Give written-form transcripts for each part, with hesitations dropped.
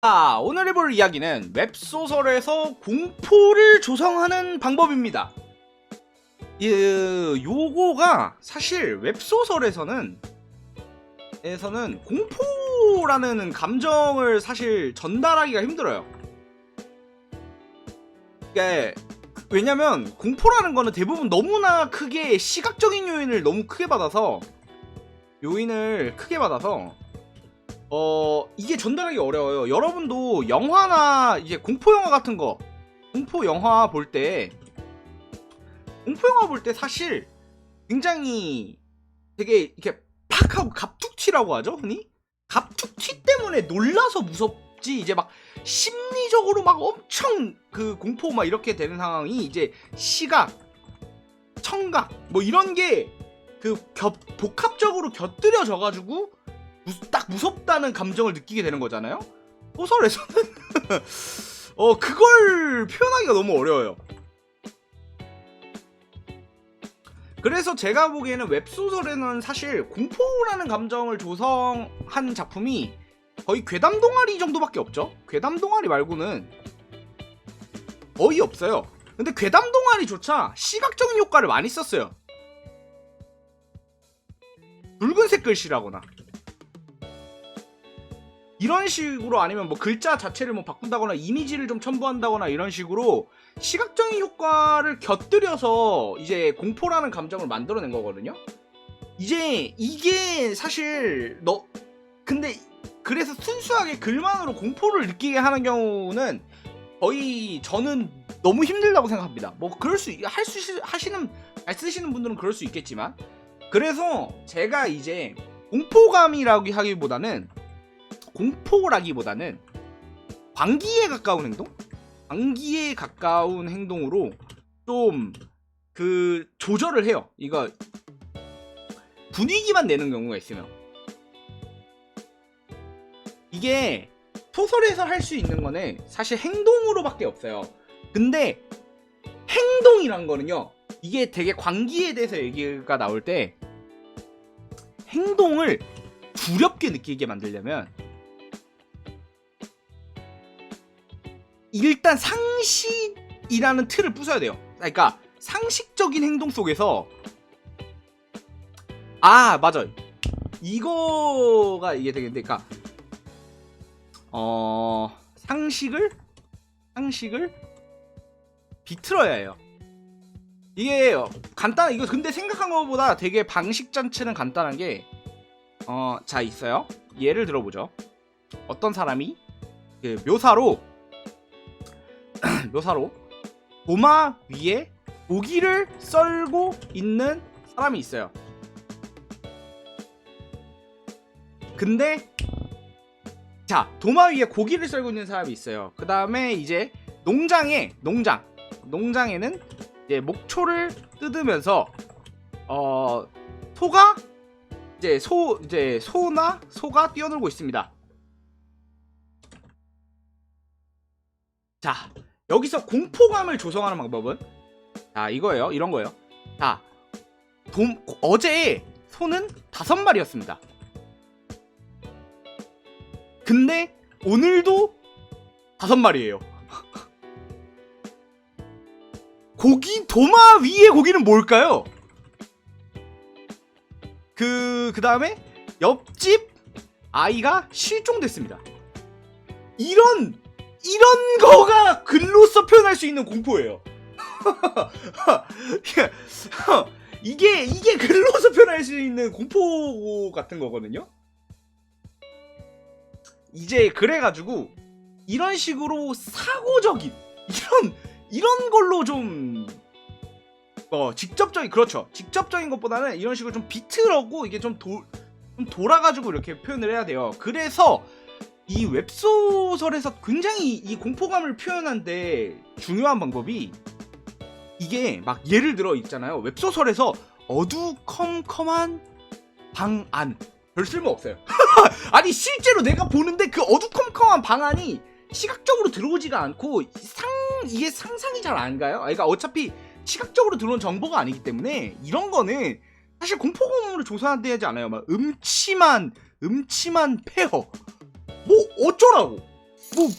오늘 해볼 이야기는 웹소설에서 공포를 조성하는 방법입니다. 요거가 사실 웹소설에서는 공포라는 감정을 사실 전달하기가 힘들어요. 왜냐면 공포라는 거는 대부분 너무나 크게 시각적인 요인을 너무 크게 받아서 이게 전달하기 어려워요. 여러분도 영화나 이제 공포 영화 같은 거, 공포 영화 볼 때 사실 굉장히 되게 이렇게 팍 하고 갑툭튀라고 하죠, 흔히? 갑툭튀 때문에 놀라서 무섭지, 이제 막 심리적으로 막 엄청 그 공포 막 이렇게 되는 상황이 이제 시각, 청각 뭐 이런 게 그 복합적으로 곁들여져가지고 딱 무섭다는 감정을 느끼게 되는 거잖아요. 소설에서는 그걸 표현하기가 너무 어려워요. 그래서 제가 보기에는 웹소설에는 사실 공포라는 감정을 조성한 작품이 거의 괴담동아리 정도밖에 없죠. 괴담동아리 말고는 거의 없어요. 근데 괴담동아리조차 시각적인 효과를 많이 썼어요. 붉은색 글씨라거나 이런 식으로, 아니면 뭐 글자 자체를 뭐 바꾼다거나 이미지를 좀 첨부한다거나 이런 식으로 시각적인 효과를 곁들여서 이제 공포라는 감정을 만들어낸 거거든요. 이제 이게 사실 근데 그래서 순수하게 글만으로 공포를 느끼게 하는 경우는 거의 저는 너무 힘들다고 생각합니다. 뭐 그럴 수 잘 쓰시는 분들은 그럴 수 있겠지만, 그래서 제가 이제 공포라기보다는 광기에 가까운 행동으로 좀 그 조절을 해요. 이거 분위기만 내는 경우가 있으면, 이게 소설에서 할 수 있는 거는 사실 행동으로밖에 없어요. 근데 행동이란 거는요, 이게 되게 광기에 대해서 얘기가 나올 때 행동을 두렵게 느끼게 만들려면 일단 상식이라는 틀을 부숴야 돼요. 그러니까 상식적인 행동 속에서 맞아, 이거가 이게 되겠는데, 그러니까 상식을 비틀어야 해요. 이게 이거 근데 생각한 것보다 되게 방식 자체는 간단한 게 자, 있어요. 예를 들어보죠. 어떤 사람이 그 묘사로 도마 위에 고기를 썰고 있는 사람이 있어요. 근데 자, 도마 위에 고기를 썰고 있는 사람이 있어요. 그 다음에 이제 농장에는 이제 목초를 뜯으면서 소가 뛰어놀고 있습니다. 자, 여기서 공포감을 조성하는 방법은 이런 거예요. 자, 어제 소는 5마리였습니다. 근데 오늘도 5마리예요. 도마 위에 고기는 뭘까요? 그 다음에 옆집 아이가 실종됐습니다. 이런 거가 글로써 표현할 수 있는 공포예요. 이게 글로써 표현할 수 있는 공포 같은 거거든요. 이제 그래가지고 이런 식으로 사고적인 이런 걸로 좀 직접적인 것보다는 이런 식으로 좀 비틀어고 이게 좀 돌아가지고 이렇게 표현을 해야 돼요. 그래서 이 웹소설에서 굉장히 이 공포감을 표현하는데 중요한 방법이, 이게 막 예를 들어 있잖아요. 웹소설에서 어두컴컴한 방 안, 별 쓸모 없어요. 아니 실제로 내가 보는데 그 어두컴컴한 방 안이 시각적으로 들어오지가 않고 이게 상상이 잘 안 가요. 그러니까 어차피 시각적으로 들어온 정보가 아니기 때문에 이런 거는 사실 공포감으로 조사되지 않아요. 막 음침한 폐허 뭐 어쩌라고. 뭐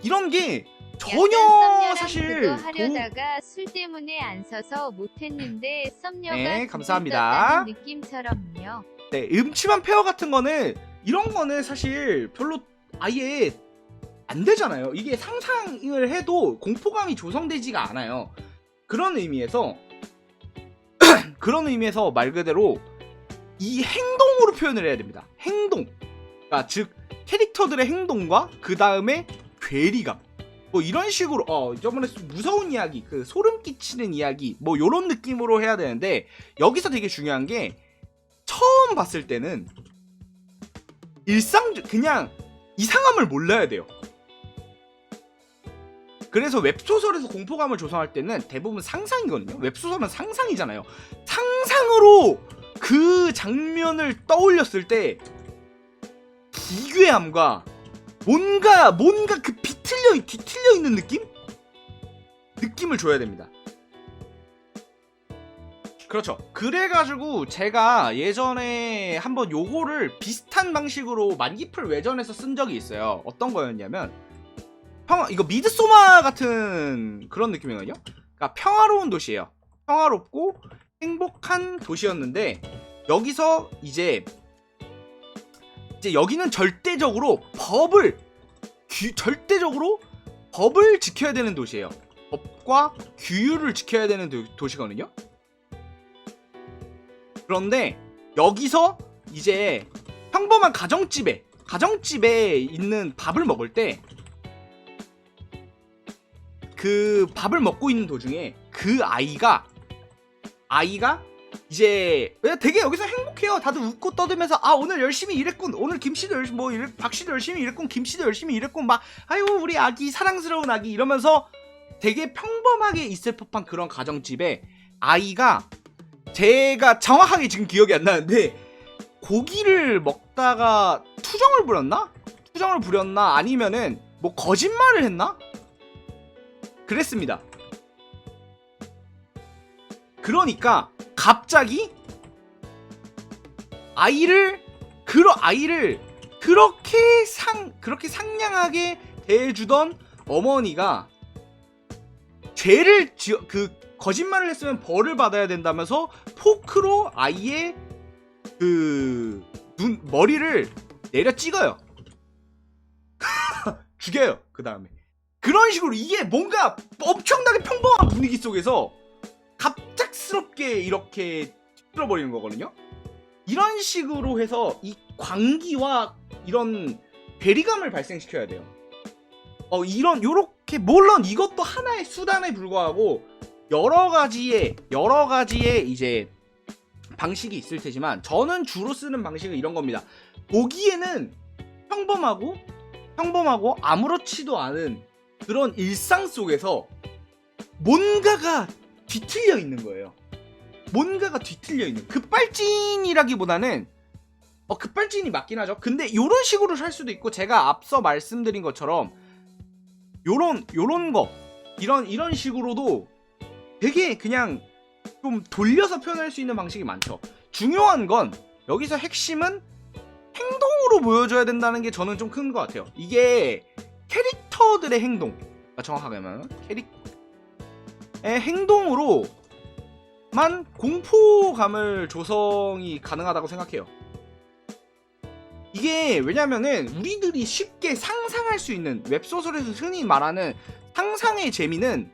이런 게 전혀 사실 그거 하려다가 술 때문에 안 서서 못했는데 썸녀가 네, 두 감사합니다. 떴다는 느낌처럼요. 네, 음침한 페어 같은 거는 이런 거는 사실 별로 아예 안 되잖아요. 이게 상상을 해도 공포감이 조성되지가 않아요. 그런 의미에서 말 그대로 이 행동으로 표현을 해야 됩니다. 행동. 그러니까 즉 캐릭터들의 행동과 그 다음에 괴리감. 뭐 이런 식으로 저번에 무서운 이야기, 그 소름 끼치는 이야기, 뭐 요런 느낌으로 해야 되는데 여기서 되게 중요한 게 처음 봤을 때는 그냥 이상함을 몰라야 돼요. 그래서 웹소설에서 공포감을 조성할 때는 대부분 상상이거든요. 웹소설은 상상이잖아요. 상상으로 그 장면을 떠올렸을 때 기괴함과 뭔가 그 뒤틀려 있는 느낌을 줘야 됩니다. 그렇죠. 그래가지고 제가 예전에 한번 요거를 비슷한 방식으로 만기풀 외전에서 쓴 적이 있어요. 어떤 거였냐면 이거 미드소마 같은 그런 느낌이거든요. 그러니까 평화로운 도시예요. 평화롭고 행복한 도시였는데 여기서 이제 여기는 절대적으로 법을 지켜야 되는 도시예요. 법과 규율을 지켜야 되는 도시거든요. 그런데 여기서 이제 평범한 가정집에 있는 밥을 먹을 때 그 밥을 먹고 있는 도중에 그 아이가 이제 되게 여기서 행복해요. 다들 웃고 떠들면서 오늘 열심히 일했군. 오늘 김씨도 박씨도 열심히 일했군. 김씨도 열심히 일했군. 막 아유 우리 아기 사랑스러운 아기 이러면서 되게 평범하게 있을 법한 그런 가정집에 아이가 제가 정확하게 지금 기억이 안 나는데 고기를 먹다가 투정을 부렸나 아니면은 뭐 거짓말을 했나? 그랬습니다. 그러니까 갑자기 아이를 그렇게 상냥하게 대해주던 어머니가 그 거짓말을 했으면 벌을 받아야 된다면서 포크로 아이의 그 머리를 내려 찍어요. 죽여요. 그 다음에 그런 식으로 이게 뭔가 엄청나게 평범한 분위기 속에서 갑작스럽게 이렇게 틀어버리는 거거든요. 이런 식으로 해서 이 광기와 이런 괴리감을 발생시켜야 돼요. 요렇게 물론 이것도 하나의 수단에 불과하고 여러 가지의 이제 방식이 있을 테지만 저는 주로 쓰는 방식은 이런 겁니다. 보기에는 평범하고 아무렇지도 않은 그런 일상 속에서 뭔가가 뒤틀려 있는 거예요. 뭔가가 뒤틀려 있는 급발진이라기보다는 급발진이 맞긴 하죠. 근데 요런 식으로 할 수도 있고 제가 앞서 말씀드린 것처럼 요런 거 이런 식으로도 되게 그냥 좀 돌려서 표현할 수 있는 방식이 많죠. 중요한 건 여기서 핵심은 행동으로 보여줘야 된다는 게 저는 좀 큰 것 같아요. 이게 캐릭터들의 행동, 정확하게 말하면 캐릭터의 행동으로만 공포감을 조성이 가능하다고 생각해요. 이게 왜냐면은 우리들이 쉽게 상상할 수 있는 웹소설에서 흔히 말하는 상상의 재미는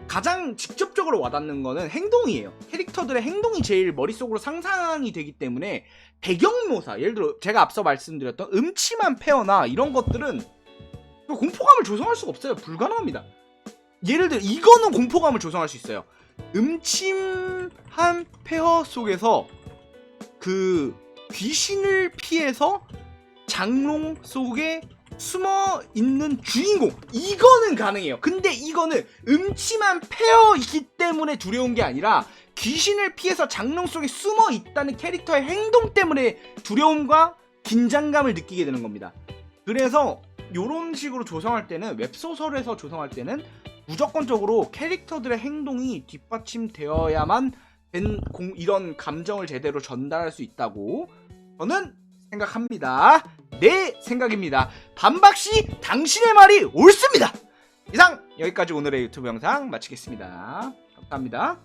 가장 직접적으로 와닿는 거는 행동이에요. 캐릭터들의 행동이 제일 머릿속으로 상상이 되기 때문에 배경묘사, 예를 들어 제가 앞서 말씀드렸던 음침한 페어나 이런 것들은 공포감을 조성할 수가 없어요. 불가능합니다. 예를 들어 이거는 공포감을 조성할 수 있어요. 음침한 페어 속에서 그 귀신을 피해서 장롱 속에 숨어 있는 주인공, 이거는 가능해요. 근데 이거는 음침한 페어이기 때문에 두려운 게 아니라 귀신을 피해서 장롱 속에 숨어 있다는 캐릭터의 행동 때문에 두려움과 긴장감을 느끼게 되는 겁니다. 그래서 이런 식으로 조성할 때는, 웹소설에서 조성할 때는 무조건적으로 캐릭터들의 행동이 뒷받침되어야만 이런 감정을 제대로 전달할 수 있다고 저는 생각합니다. 내 생각입니다. 반박시 당신의 말이 옳습니다. 이상 여기까지 오늘의 유튜브 영상 마치겠습니다. 감사합니다.